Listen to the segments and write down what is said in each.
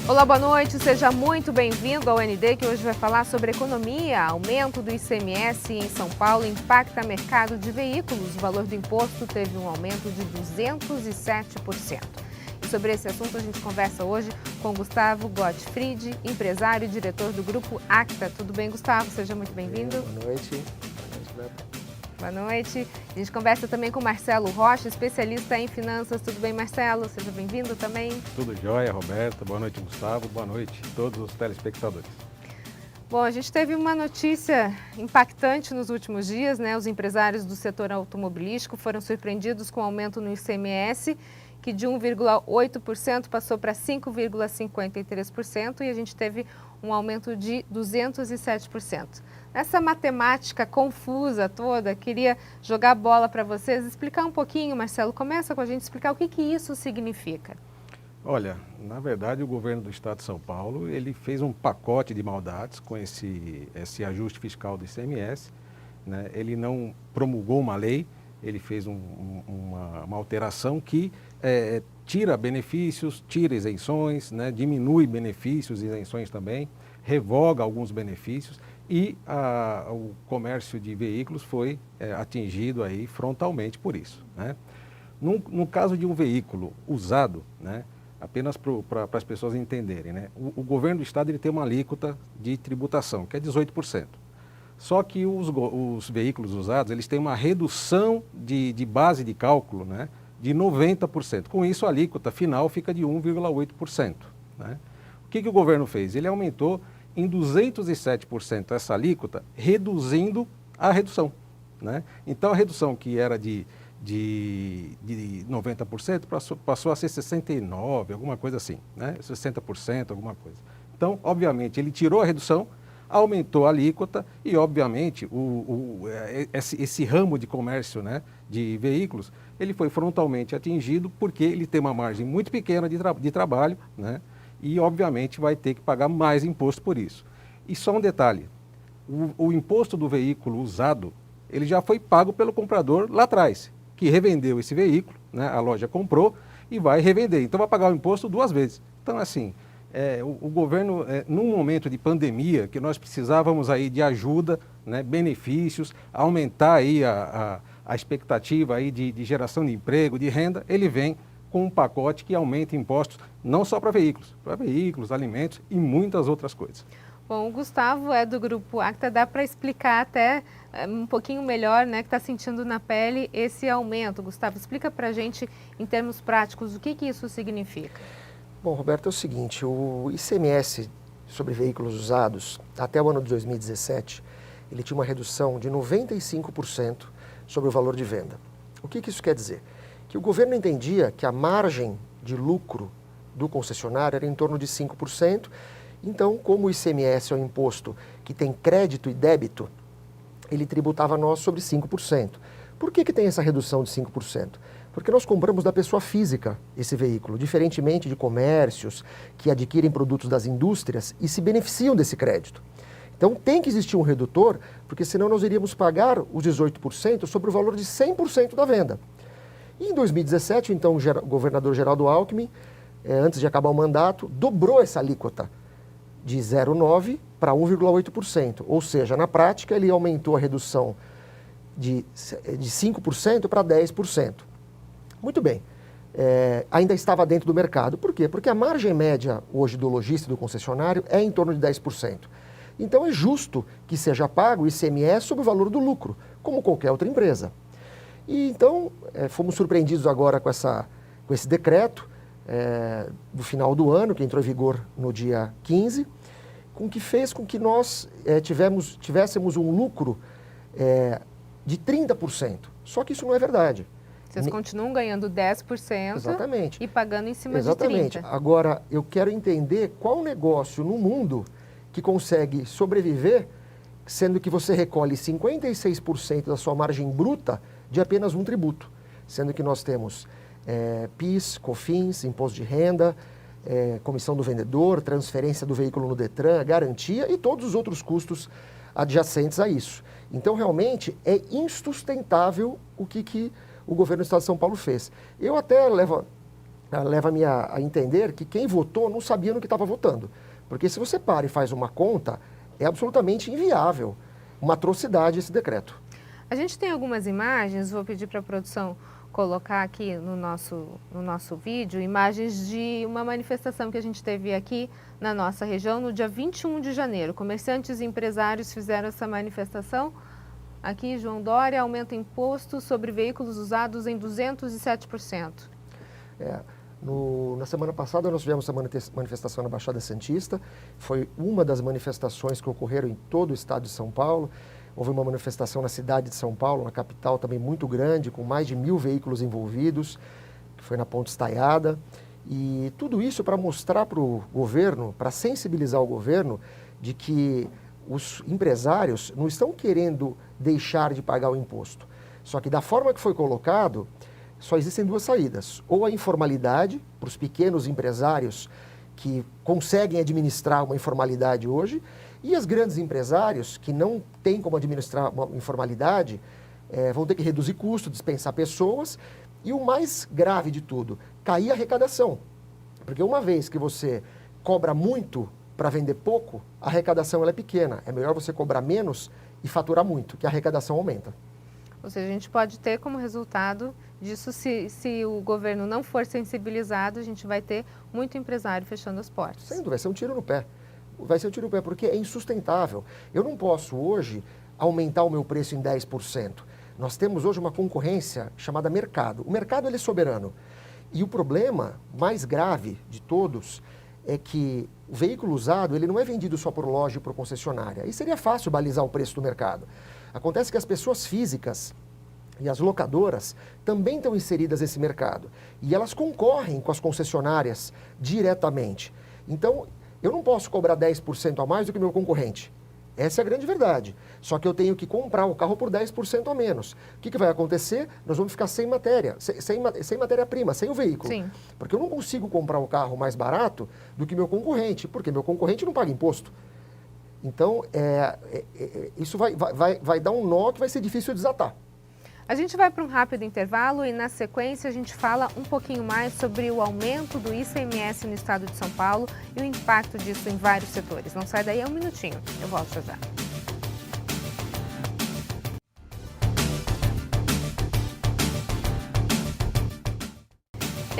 Olá, boa noite, seja muito bem-vindo ao ND, que hoje vai falar sobre economia. Aumento do ICMS em São Paulo impacta mercado de veículos. O valor do imposto teve um aumento de 207%. E sobre esse assunto a gente conversa hoje com Gustavo Gottfried, empresário e diretor do Grupo Acta. Tudo bem, Gustavo? Seja muito bem-vindo. Boa noite. Boa noite, Beto. Boa noite. A gente conversa também com Marcelo Rocha, especialista em finanças. Tudo bem, Marcelo? Seja bem-vindo também. Tudo jóia, Roberta. Boa noite, Gustavo. Boa noite a todos os telespectadores. Bom, a gente teve uma notícia impactante nos últimos dias, né? Os empresários do setor automobilístico foram surpreendidos com aumento no ICMS, que de 1,8% passou para 5,53%, e a gente teve um aumento de 207%. Nessa matemática confusa toda, queria jogar a bola para vocês, explicar um pouquinho, Marcelo, começa com a gente explicar o que isso significa. Olha, na verdade o governo do estado de São Paulo, ele fez um pacote de maldades com esse ajuste fiscal do ICMS, né? Ele não promulgou uma lei, ele fez uma alteração que tira benefícios, tira isenções, né? Diminui benefícios e isenções também, revoga alguns benefícios e o comércio de veículos foi atingido aí frontalmente por isso, né? No caso de um veículo usado, né? Apenas para as pessoas entenderem, né? O governo do estado ele tem uma alíquota de tributação, que é 18%. Só que os veículos usados, eles têm uma redução de base de cálculo, né, de 90%. Com isso, a alíquota final fica de 1,8%. Né? O que o governo fez? Ele aumentou em 207% essa alíquota, reduzindo a redução. Né? Então, a redução que era de 90% passou a ser 69%, alguma coisa assim, né? 60%, alguma coisa. Então, obviamente, ele tirou a redução, aumentou a alíquota e, obviamente, esse ramo de comércio, né, de veículos, ele foi frontalmente atingido porque ele tem uma margem muito pequena de trabalho, né, e, obviamente, vai ter que pagar mais imposto por isso. E só um detalhe, o imposto do veículo usado, ele já foi pago pelo comprador lá atrás, que revendeu esse veículo, né, a loja comprou e vai revender. Então, vai pagar o imposto duas vezes. Então, assim, o governo, num momento de pandemia, que nós precisávamos aí de ajuda, né, benefícios, aumentar aí a expectativa aí de geração de emprego, de renda, ele vem com um pacote que aumenta impostos não só para veículos, alimentos e muitas outras coisas. Bom, o Gustavo é do Grupo Acta, dá para explicar até um pouquinho melhor, né, que está sentindo na pele esse aumento. Gustavo, explica para a gente, em termos práticos, o que isso significa. Bom, Roberto, é o seguinte, o ICMS sobre veículos usados, até o ano de 2017, ele tinha uma redução de 95% sobre o valor de venda. O que isso quer dizer? Que o governo entendia que a margem de lucro do concessionário era em torno de 5%, então, como o ICMS é um imposto que tem crédito e débito, ele tributava nós sobre 5%. Por que tem essa redução de 5%? Porque nós compramos da pessoa física esse veículo, diferentemente de comércios que adquirem produtos das indústrias e se beneficiam desse crédito. Então tem que existir um redutor, porque senão nós iríamos pagar os 18% sobre o valor de 100% da venda. E em 2017, então, o governador Geraldo Alckmin, antes de acabar o mandato, dobrou essa alíquota de 0,9% para 1,8%. Ou seja, na prática, ele aumentou a redução de 5% para 10%. Muito bem, ainda estava dentro do mercado. Por quê? Porque a margem média hoje do lojista e do concessionário é em torno de 10%. Então é justo que seja pago o ICMS sobre o valor do lucro, como qualquer outra empresa. E então fomos surpreendidos agora com esse decreto do final do ano, que entrou em vigor no dia 15, com que fez com que nós tivéssemos um lucro de 30%. Só que isso não é verdade. Vocês continuam ganhando 10%. Exatamente. E pagando em cima Exatamente. de 30%. Agora, eu quero entender qual negócio no mundo que consegue sobreviver, sendo que você recolhe 56% da sua margem bruta de apenas um tributo. Sendo que nós temos PIS, COFINS, imposto de renda, comissão do vendedor, transferência do veículo no Detran, garantia e todos os outros custos adjacentes a isso. Então, realmente, é insustentável o que o governo do Estado de São Paulo fez. Eu até levo leva-me a entender que quem votou não sabia no que estava votando. Porque se você para e faz uma conta, é absolutamente inviável, uma atrocidade esse decreto. A gente tem algumas imagens, vou pedir para a produção colocar aqui no nosso vídeo, imagens de uma manifestação que a gente teve aqui na nossa região no dia 21 de janeiro. Comerciantes e empresários fizeram essa manifestação. Aqui, João Dória, aumenta imposto sobre veículos usados em 207%. Na semana passada nós tivemos essa manifestação na Baixada Santista, foi uma das manifestações que ocorreram em todo o estado de São Paulo. Houve uma manifestação na cidade de São Paulo, na capital também muito grande, com mais de 1.000 veículos envolvidos, que foi na Ponte Estaiada. E tudo isso para mostrar para o governo, para sensibilizar o governo de que os empresários não estão querendo deixar de pagar o imposto. Só que da forma que foi colocado, só existem duas saídas. Ou a informalidade, para os pequenos empresários que conseguem administrar uma informalidade hoje, e os grandes empresários que não têm como administrar uma informalidade, vão ter que reduzir custo, dispensar pessoas, e o mais grave de tudo, cair a arrecadação. Porque uma vez que você cobra muito para vender pouco, a arrecadação ela é pequena. É melhor você cobrar menos e faturar muito, que a arrecadação aumenta. Ou seja, a gente pode ter como resultado disso, se o governo não for sensibilizado, a gente vai ter muito empresário fechando as portas. Sem dúvida, vai ser um tiro no pé. Vai ser um tiro no pé, porque é insustentável. Eu não posso hoje aumentar o meu preço em 10%. Nós temos hoje uma concorrência chamada mercado. O mercado ele é soberano. E o problema mais grave de todos é que o veículo usado ele não é vendido só por loja e por concessionária. Aí seria fácil balizar o preço do mercado. Acontece que as pessoas físicas e as locadoras também estão inseridas nesse mercado. E elas concorrem com as concessionárias diretamente. Então, eu não posso cobrar 10% a mais do que o meu concorrente. Essa é a grande verdade. Só que eu tenho que comprar o carro por 10% a menos. O que vai acontecer? Nós vamos ficar sem matéria, sem matéria-prima, sem o veículo. Sim. Porque eu não consigo comprar o carro mais barato do que meu concorrente, porque meu concorrente não paga imposto. Então, isso vai dar um nó que vai ser difícil de desatar. A gente vai para um rápido intervalo e, na sequência, a gente fala um pouquinho mais sobre o aumento do ICMS no estado de São Paulo e o impacto disso em vários setores. Não sai daí, um minutinho. Eu volto já.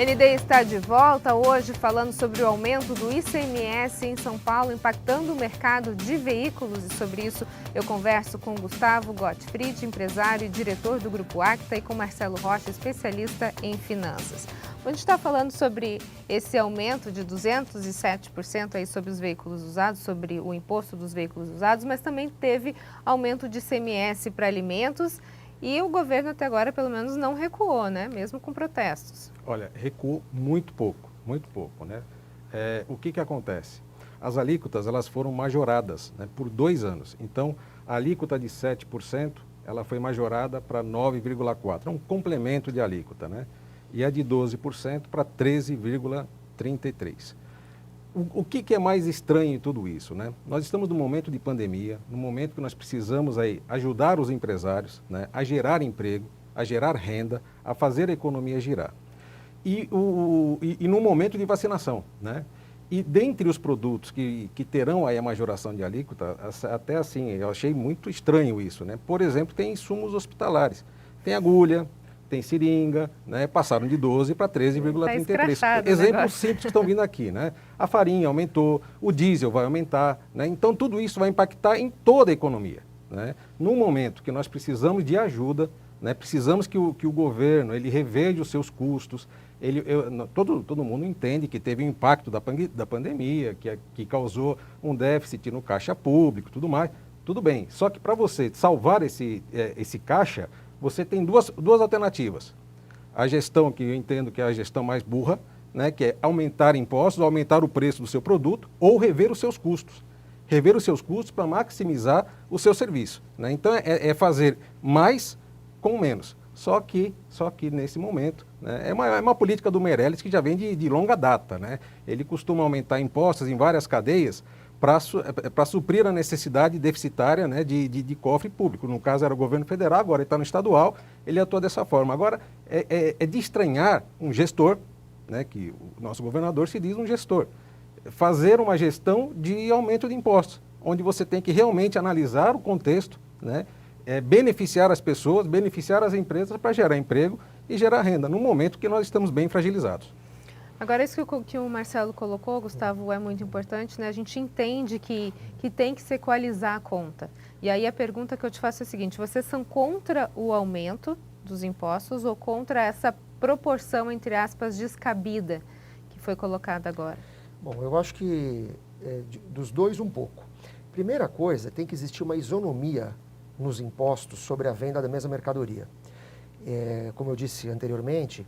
ND está de volta hoje falando sobre o aumento do ICMS em São Paulo, impactando o mercado de veículos. E sobre isso eu converso com Gustavo Gottfried, empresário e diretor do Grupo Acta, e com Marcelo Rocha, especialista em finanças. A gente está falando sobre esse aumento de 207% aí sobre os veículos usados, sobre o imposto dos veículos usados, mas também teve aumento de ICMS para alimentos. E o governo até agora, pelo menos, não recuou, né? Mesmo com protestos. Olha, recuou muito pouco, né? O que acontece? As alíquotas, elas foram majoradas, né, por 2 anos. Então, a alíquota de 7%, ela foi majorada para 9,4%. É um complemento de alíquota, né? E a de 12% para 13,33%. O que é mais estranho em tudo isso, né? Nós estamos num momento de pandemia, num momento que nós precisamos aí ajudar os empresários, né, a gerar emprego, a gerar renda, a fazer a economia girar. E num momento de vacinação, né? E dentre os produtos que terão aí a majoração de alíquota, até assim, eu achei muito estranho isso, né? Por exemplo, tem insumos hospitalares, tem agulha, tem seringa, né? Passaram de 12 para 13,33. Exemplos simples que estão vindo aqui, né? A farinha aumentou, o diesel vai aumentar, né? Então tudo isso vai impactar em toda a economia, né? Num momento que nós precisamos de ajuda, né? Precisamos que o governo ele reveja os seus custos. Todo mundo entende que teve um impacto da pandemia, que causou um déficit no caixa público, tudo mais. Tudo bem, só que para você salvar esse caixa, você tem duas alternativas. A gestão, que eu entendo que é a gestão mais burra, né, que é aumentar impostos, aumentar o preço do seu produto, ou rever os seus custos. Rever os seus custos para maximizar o seu serviço, né? Então, é fazer mais com menos. Só que nesse momento, né, é uma política do Meirelles que já vem de longa data, né? Ele costuma aumentar impostos em várias cadeias para suprir a necessidade deficitária, né, de cofre público. No caso era o governo federal, agora ele está no estadual, ele atua dessa forma. Agora, é de estranhar um gestor, né, que o nosso governador se diz um gestor, fazer uma gestão de aumento de impostos, onde você tem que realmente analisar o contexto, né, beneficiar as pessoas, beneficiar as empresas para gerar emprego e gerar renda, num momento que nós estamos bem fragilizados. Agora, isso que o Marcelo colocou, Gustavo, é muito importante, né? A gente entende que tem que se equalizar a conta. E aí a pergunta que eu te faço é a seguinte: vocês são contra o aumento dos impostos ou contra essa proporção, entre aspas, descabida que foi colocada agora? Bom, eu acho que dos dois um pouco. Primeira coisa, tem que existir uma isonomia nos impostos sobre a venda da mesma mercadoria. Como eu disse anteriormente,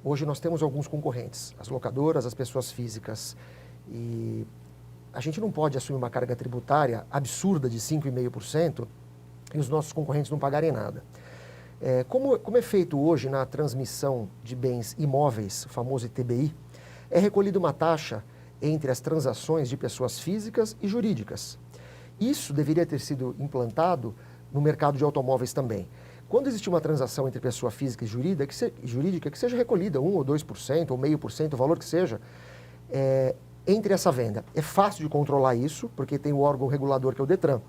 hoje nós temos alguns concorrentes, as locadoras, as pessoas físicas, e a gente não pode assumir uma carga tributária absurda de 5,5% e os nossos concorrentes não pagarem nada. Como é feito hoje na transmissão de bens imóveis, o famoso ITBI, é recolhida uma taxa entre as transações de pessoas físicas e jurídicas. Isso deveria ter sido implantado no mercado de automóveis também. Quando existe uma transação entre pessoa física e jurídica, que seja recolhida 1 ou 2% ou 0,5%, o valor que seja, entre essa venda. É fácil de controlar isso, porque tem o órgão regulador que é o Detran.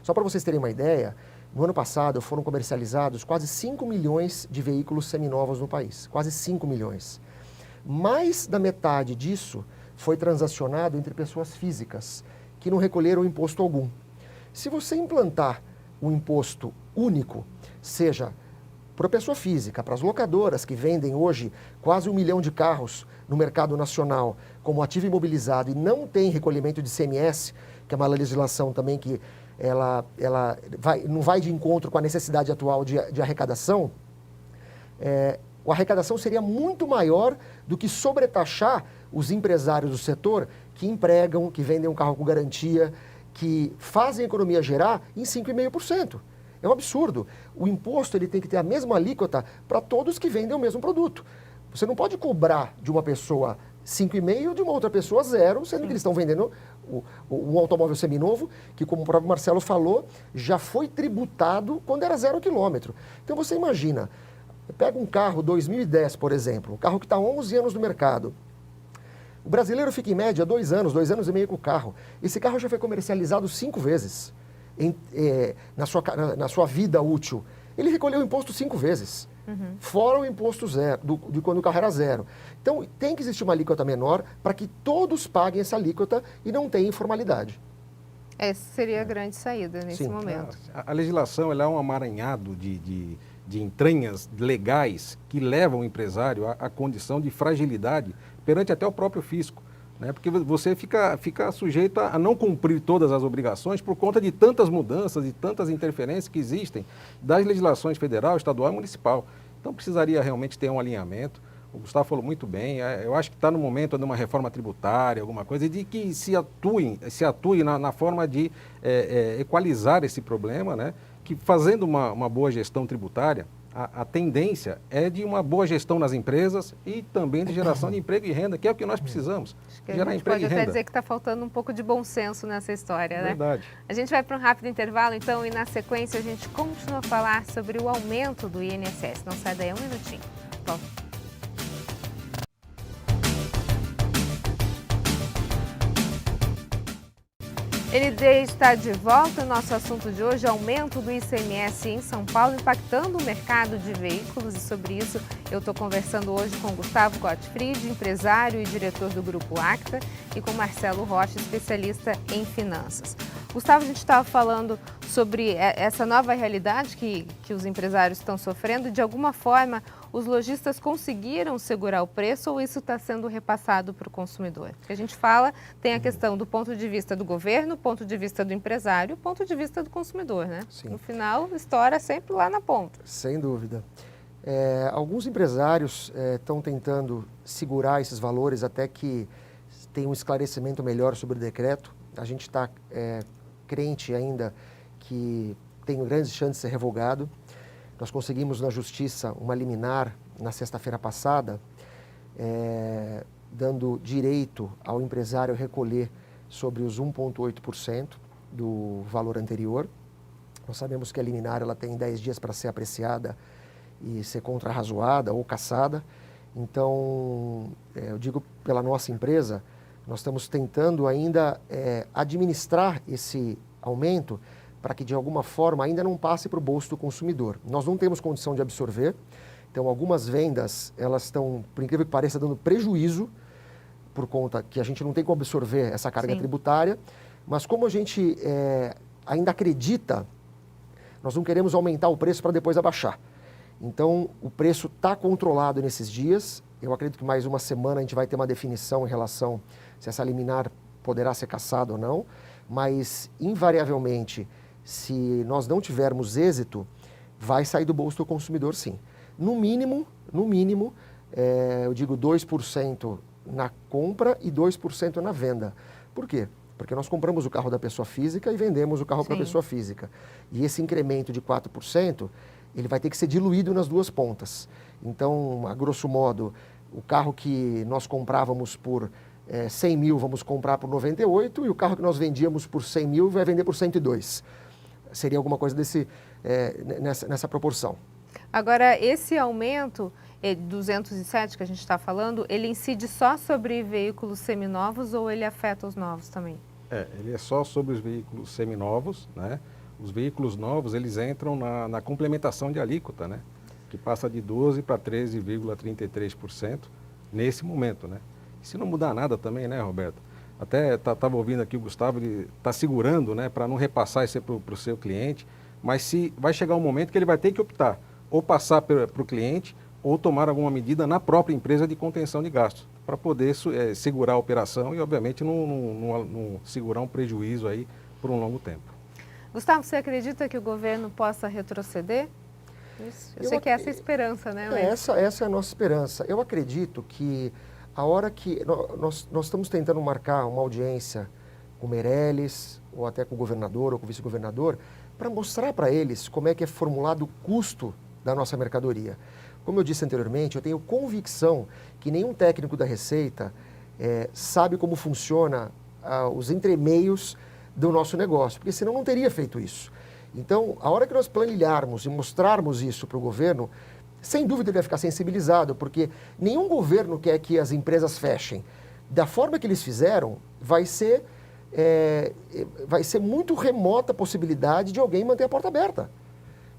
Só para vocês terem uma ideia, no ano passado foram comercializados quase 5 milhões de veículos seminovos no país. Quase 5 milhões. Mais da metade disso foi transacionado entre pessoas físicas, que não recolheram imposto algum. Se você implantar um imposto único, seja para a pessoa física, para as locadoras que vendem hoje quase 1 milhão de carros no mercado nacional como ativo imobilizado e não tem recolhimento de ICMS, que é uma legislação também que ela não vai de encontro com a necessidade atual de arrecadação, a arrecadação seria muito maior do que sobretaxar os empresários do setor que empregam, que vendem um carro com garantia, que fazem a economia gerar em 5,5%. É um absurdo. O imposto ele tem que ter a mesma alíquota para todos que vendem o mesmo produto. Você não pode cobrar de uma pessoa 5,5% de uma outra pessoa 0%, sendo que eles estão vendendo um automóvel seminovo, que, como o próprio Marcelo falou, já foi tributado quando era 0 quilômetro. Então você imagina, pega um carro 2010, por exemplo, um carro que está há 11 anos no mercado. O brasileiro fica em média 2 anos, 2 anos e meio com o carro. Esse carro já foi comercializado 5 vezes na sua vida útil. Ele recolheu o imposto 5 vezes, fora o imposto zero, de quando o carro era 0. Então, tem que existir uma alíquota menor para que todos paguem essa alíquota e não tenha informalidade. Essa seria a grande saída nesse momento. A legislação ela é um amaranhado de entranhas legais que levam o empresário à condição de fragilidade perante até o próprio fisco, né? Porque você fica sujeito a não cumprir todas as obrigações por conta de tantas mudanças e tantas interferências que existem das legislações federal, estadual e municipal. Então precisaria realmente ter um alinhamento. O Gustavo falou muito bem, eu acho que está no momento de uma reforma tributária, alguma coisa, e de que se atue na forma de equalizar esse problema, né? Que fazendo uma boa gestão tributária, a tendência é de uma boa gestão nas empresas e também de geração de emprego e renda, que é o que nós precisamos. Acho que a gente pode até dizer que está faltando um pouco de bom senso nessa história, né? Verdade. A gente vai para um rápido intervalo, então, e na sequência a gente continua a falar sobre o aumento do INSS. Não sai daí um minutinho. Volta. ND está de volta. O nosso assunto de hoje é aumento do ICMS em São Paulo, impactando o mercado de veículos. E sobre isso eu estou conversando hoje com Gustavo Gottfried, empresário e diretor do Grupo Acta, e com Marcelo Rocha, especialista em finanças. Gustavo, a gente estava falando sobre essa nova realidade que os empresários estão sofrendo. De alguma forma, os lojistas conseguiram segurar o preço ou isso está sendo repassado para o consumidor? Porque a gente fala, tem a questão do ponto de vista do governo, ponto de vista do empresário, ponto de vista do consumidor, né? Sim. No final, estoura sempre lá na ponta. Sem dúvida. Alguns empresários estão tentando segurar esses valores até que tenha um esclarecimento melhor sobre o decreto. A gente está crente ainda que tem grandes chances de ser revogado. Nós conseguimos na Justiça uma liminar na sexta-feira passada, dando direito ao empresário recolher sobre os 1,8% do valor anterior. Nós sabemos que a liminar ela tem 10 dias para ser apreciada e ser contrarrazoada ou cassada. Então, eu digo pela nossa empresa, nós estamos tentando ainda administrar esse aumento para que de alguma forma ainda não passe para o bolso do consumidor. Nós não temos condição de absorver, então algumas vendas elas estão, por incrível que pareça, dando prejuízo por conta que a gente não tem como absorver essa carga tributária, mas como a gente ainda acredita, nós não queremos aumentar o preço para depois abaixar. Então o preço está controlado nesses dias, eu acredito que mais uma semana a gente vai ter uma definição em relação se essa liminar poderá ser cassada ou não, mas invariavelmente, se nós não tivermos êxito, vai sair do bolso do consumidor sim. No mínimo, eu digo 2% na compra e 2% na venda. Por quê? Porque nós compramos o carro da pessoa física e vendemos o carro para a pessoa física. E esse incremento de 4%, ele vai ter que ser diluído nas duas pontas. Então, a grosso modo, o carro que nós comprávamos por 100 mil, vamos comprar por 98, e o carro que nós vendíamos por 100 mil vai vender por 102. Seria alguma coisa nessa proporção. Agora, esse aumento 207 que a gente está falando, ele incide só sobre veículos seminovos ou ele afeta os novos também? Ele é só sobre os veículos seminovos, né? Os veículos novos, eles entram na complementação de alíquota, né? Que passa de 12% para 13,33% nesse momento, né? E se não mudar nada também, né, Roberto? Até estava ouvindo aqui o Gustavo, ele está segurando, né, para não repassar isso para o seu cliente, mas se vai chegar um momento que ele vai ter que optar, ou passar para o cliente, ou tomar alguma medida na própria empresa de contenção de gastos, para poder segurar a operação e, obviamente, não segurar um prejuízo aí por um longo tempo. Gustavo, você acredita que o governo possa retroceder? Isso. Eu sei que é essa a esperança, né? Essa é a nossa esperança. Eu acredito que a hora que nós estamos tentando marcar uma audiência com o Meirelles, ou até com o governador ou com o vice-governador, para mostrar para eles como é que é formulado o custo da nossa mercadoria. Como eu disse anteriormente, eu tenho convicção que nenhum técnico da Receita sabe como funciona os entremeios do nosso negócio, porque senão não teria feito isso. Então, a hora que nós planilharmos e mostrarmos isso para o governo, sem dúvida ele vai ficar sensibilizado, porque nenhum governo quer que as empresas fechem. Da forma que eles fizeram, vai ser muito remota a possibilidade de alguém manter a porta aberta.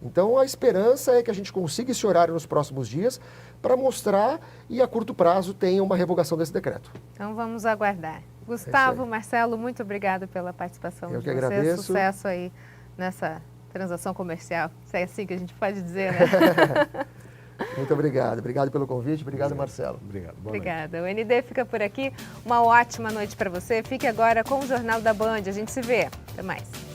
Então, a esperança é que a gente consiga esse horário nos próximos dias para mostrar e, a curto prazo, tenha uma revogação desse decreto. Então, vamos aguardar. Gustavo, Marcelo, muito obrigado pela participação de vocês. Eu que agradeço. Sucesso aí nessa transação comercial, se é assim que a gente pode dizer, né? Muito obrigado. Obrigado pelo convite. Obrigado, Marcelo. Obrigado. Obrigada. O ND fica por aqui. Uma ótima noite para você. Fique agora com o Jornal da Band. A gente se vê. Até mais.